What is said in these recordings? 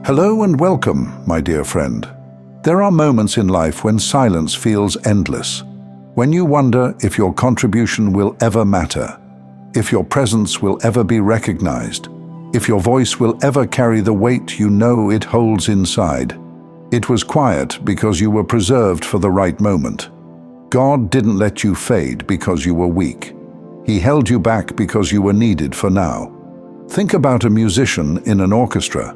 Hello and welcome, my dear friend. There are moments in life when silence feels endless, when you wonder if your contribution will ever matter, if your presence will ever be recognized, if your voice will ever carry the weight you know it holds inside. It was quiet because you were preserved for the right moment. God didn't let you fade because you were weak. He held you back because you were needed for now. Think about a musician in an orchestra.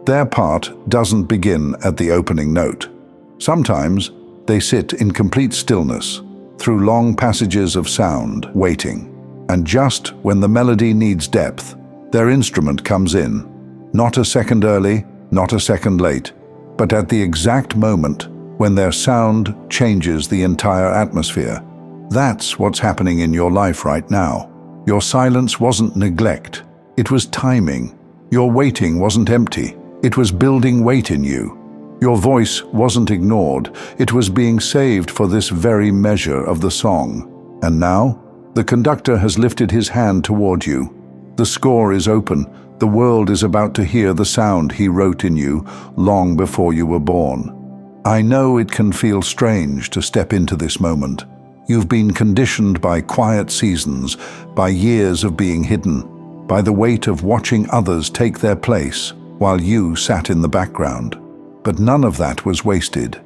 Their part doesn't begin at the opening note. Sometimes they sit in complete stillness, through long passages of sound, waiting. And just when the melody needs depth, their instrument comes in. Not a second early, not a second late, but at the exact moment when their sound changes the entire atmosphere. That's what's happening in your life right now. Your silence wasn't neglect, it was timing. Your waiting wasn't empty. It was building weight in you. Your voice wasn't ignored. It was being saved for this very measure of the song. And now, the conductor has lifted his hand toward you. The score is open. The world is about to hear the sound he wrote in you long before you were born. I know it can feel strange to step into this moment. You've been conditioned by quiet seasons, by years of being hidden, by the weight of watching others take their place while you sat in the background. But none of that was wasted.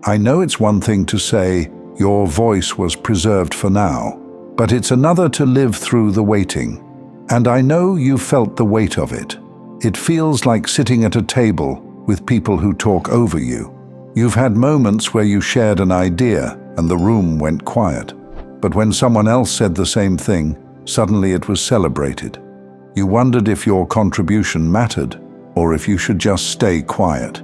I know it's one thing to say your voice was preserved for now, but it's another to live through the waiting. And I know you felt the weight of it. It feels like sitting at a table with people who talk over you. You've had moments where you shared an idea and the room went quiet. But when someone else said the same thing, suddenly it was celebrated. You wondered if your contribution mattered, or if you should just stay quiet.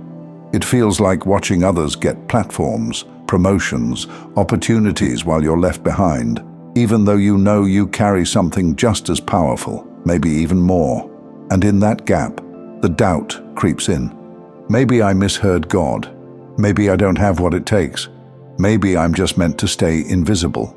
It feels like watching others get platforms, promotions, opportunities while you're left behind, even though you know you carry something just as powerful, maybe even more. And in that gap, the doubt creeps in. Maybe I misheard God. Maybe I don't have what it takes. Maybe I'm just meant to stay invisible.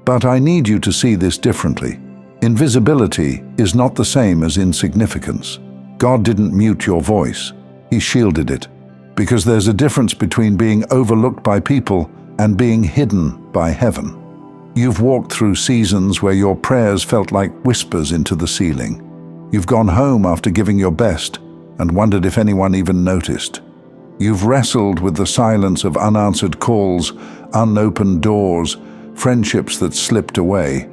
But I need you to see this differently. Invisibility is not the same as insignificance. God didn't mute your voice. He shielded it. Because there's a difference between being overlooked by people and being hidden by heaven. You've walked through seasons where your prayers felt like whispers into the ceiling. You've gone home after giving your best and wondered if anyone even noticed. You've wrestled with the silence of unanswered calls, unopened doors, friendships that slipped away.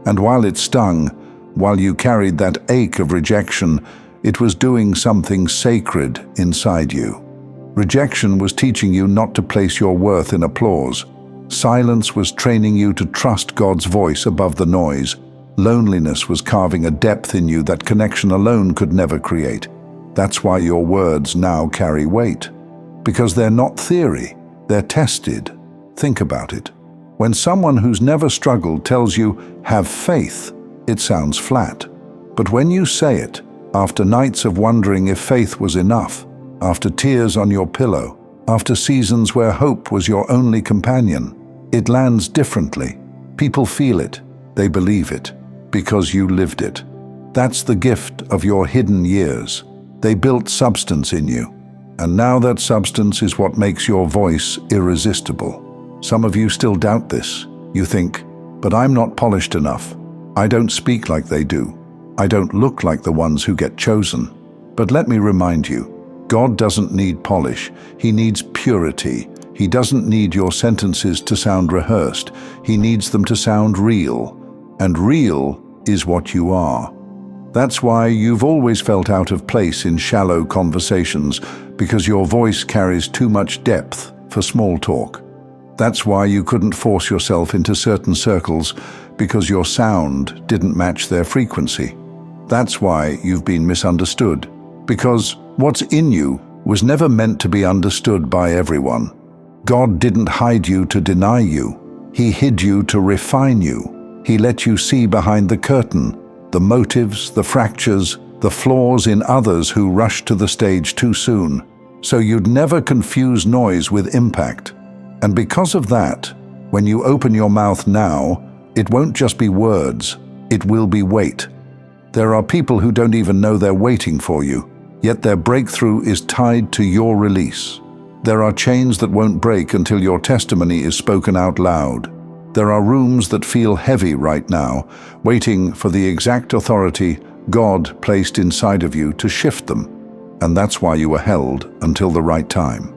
And while it stung, while you carried that ache of rejection, it was doing something sacred inside you. Rejection was teaching you not to place your worth in applause. Silence was training you to trust God's voice above the noise. Loneliness was carving a depth in you that connection alone could never create. That's why your words now carry weight. Because they're not theory, they're tested. Think about it. When someone who's never struggled tells you, "Have faith," it sounds flat. But when you say it, after nights of wondering if faith was enough, after tears on your pillow, after seasons where hope was your only companion, it lands differently. People feel it, they believe it, because you lived it. That's the gift of your hidden years. They built substance in you. And now that substance is what makes your voice irresistible. Some of you still doubt this. You think, but I'm not polished enough. I don't speak like they do. I don't look like the ones who get chosen. But let me remind you, God doesn't need polish. He needs purity. He doesn't need your sentences to sound rehearsed. He needs them to sound real. And real is what you are. That's why you've always felt out of place in shallow conversations, because your voice carries too much depth for small talk. That's why you couldn't force yourself into certain circles, because your sound didn't match their frequency. That's why you've been misunderstood, because what's in you was never meant to be understood by everyone. God didn't hide you to deny you. He hid you to refine you. He let you see behind the curtain, the motives, the fractures, the flaws in others who rushed to the stage too soon, so you'd never confuse noise with impact. And because of that, when you open your mouth now, it won't just be words, it will be weight. There are people who don't even know they're waiting for you. yet their breakthrough is tied to your release. There are chains that won't break until your testimony is spoken out loud. There are rooms that feel heavy right now, waiting for the exact authority God placed inside of you to shift them. And that's why you were held until the right time.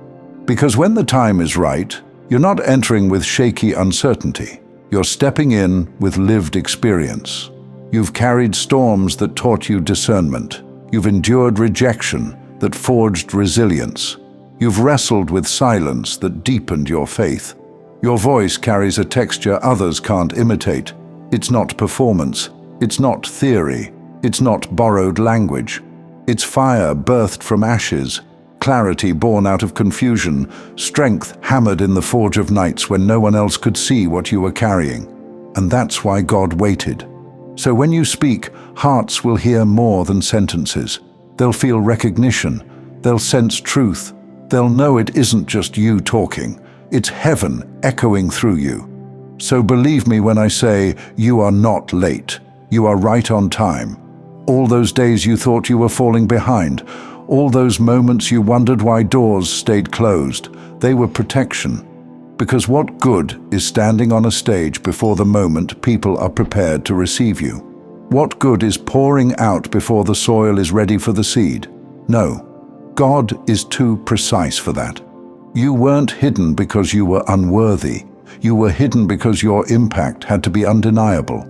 Because when the time is right, you're not entering with shaky uncertainty. You're stepping in with lived experience. You've carried storms that taught you discernment. You've endured rejection that forged resilience. You've wrestled with silence that deepened your faith. Your voice carries a texture others can't imitate. It's not performance. It's not theory. It's not borrowed language. It's fire birthed from ashes, clarity born out of confusion, strength hammered in the forge of nights when no one else could see what you were carrying. And that's why God waited. So when you speak, hearts will hear more than sentences. They'll feel recognition. They'll sense truth. They'll know it isn't just you talking. It's heaven echoing through you. So believe me when I say you are not late. You are right on time. All those days you thought you were falling behind, all those moments you wondered why doors stayed closed, they were protection. Because what good is standing on a stage before the moment people are prepared to receive you? What good is pouring out before the soil is ready for the seed? No, God is too precise for that. You weren't hidden because you were unworthy. You were hidden because your impact had to be undeniable.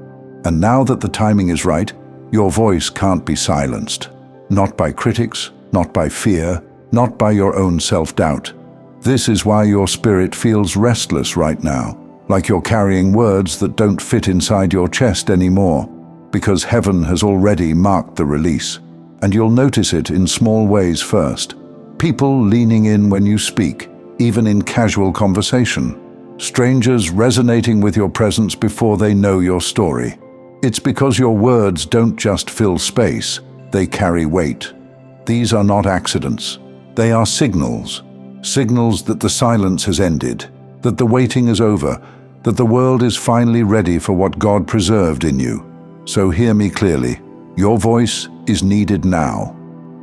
And now that the timing is right, your voice can't be silenced. Not by critics, not by fear, not by your own self-doubt. This is why your spirit feels restless right now, like you're carrying words that don't fit inside your chest anymore, because heaven has already marked the release. And you'll notice it in small ways first. People leaning in when you speak, even in casual conversation. Strangers resonating with your presence before they know your story. It's because your words don't just fill space, they carry weight. These are not accidents. They are signals. Signals that the silence has ended, that the waiting is over, that the world is finally ready for what God preserved in you. So hear me clearly. Your voice is needed now.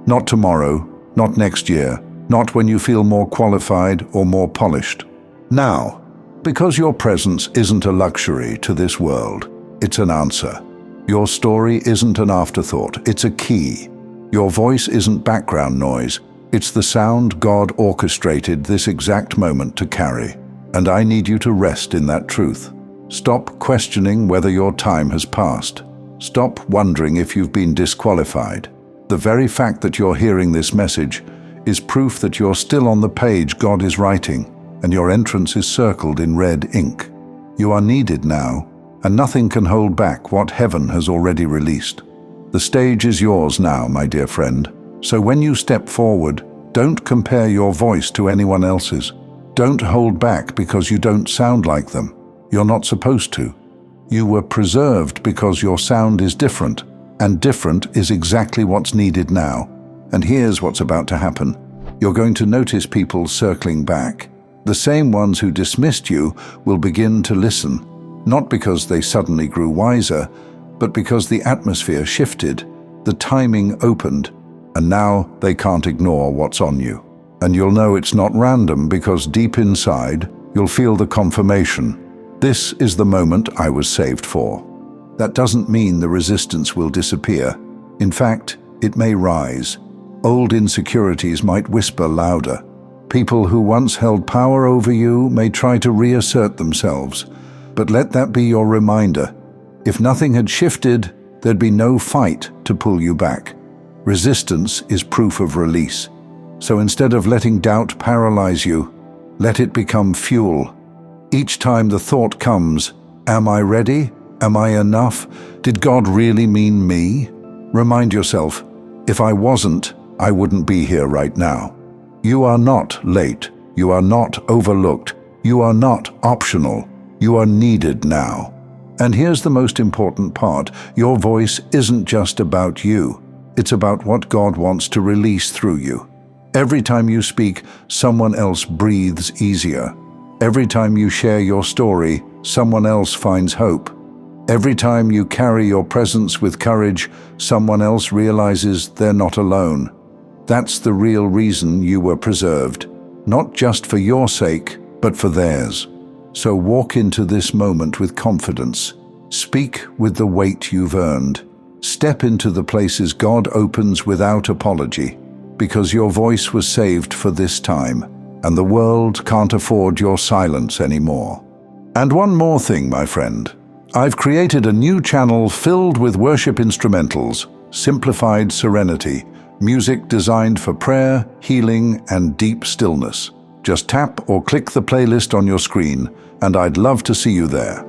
Not tomorrow, not next year, not when you feel more qualified or more polished. Now, because your presence isn't a luxury to this world. It's an answer. Your story isn't an afterthought, it's a key. Your voice isn't background noise, it's the sound God orchestrated this exact moment to carry. And I need you to rest in that truth. Stop questioning whether your time has passed. Stop wondering if you've been disqualified. The very fact that you're hearing this message is proof that you're still on the page God is writing, and your entrance is circled in red ink. You are needed now, and nothing can hold back what heaven has already released. The stage is yours now, my dear friend. So when you step forward, don't compare your voice to anyone else's. Don't hold back because you don't sound like them. You're not supposed to. You were preserved because your sound is different, and different is exactly what's needed now. And here's what's about to happen. You're going to notice people circling back. The same ones who dismissed you will begin to listen. Not because they suddenly grew wiser, but because the atmosphere shifted, the timing opened, and now they can't ignore what's on you. And you'll know it's not random because deep inside, you'll feel the confirmation. This is the moment I was saved for. That doesn't mean the resistance will disappear. In fact, it may rise. Old insecurities might whisper louder. People who once held power over you may try to reassert themselves. But let that be your reminder. If nothing had shifted, there'd be no fight to pull you back. Resistance is proof of release. So instead of letting doubt paralyze you, let it become fuel. Each time the thought comes, am I ready? Am I enough? Did God really mean me? Remind yourself, if I wasn't, I wouldn't be here right now. You are not late. You are not overlooked. You are not optional. You are needed now. And here's the most important part. Your voice isn't just about you. It's about what God wants to release through you. Every time you speak, someone else breathes easier. Every time you share your story, someone else finds hope. Every time you carry your presence with courage, someone else realizes they're not alone. That's the real reason you were preserved, not just for your sake, but for theirs. So walk into this moment with confidence. Speak with the weight you've earned. Step into the places God opens without apology, because your voice was saved for this time, and the world can't afford your silence anymore. And one more thing, my friend. I've created a new channel filled with worship instrumentals, Simplified Serenity, music designed for prayer, healing, and deep stillness. Just tap or click the playlist on your screen, and I'd love to see you there.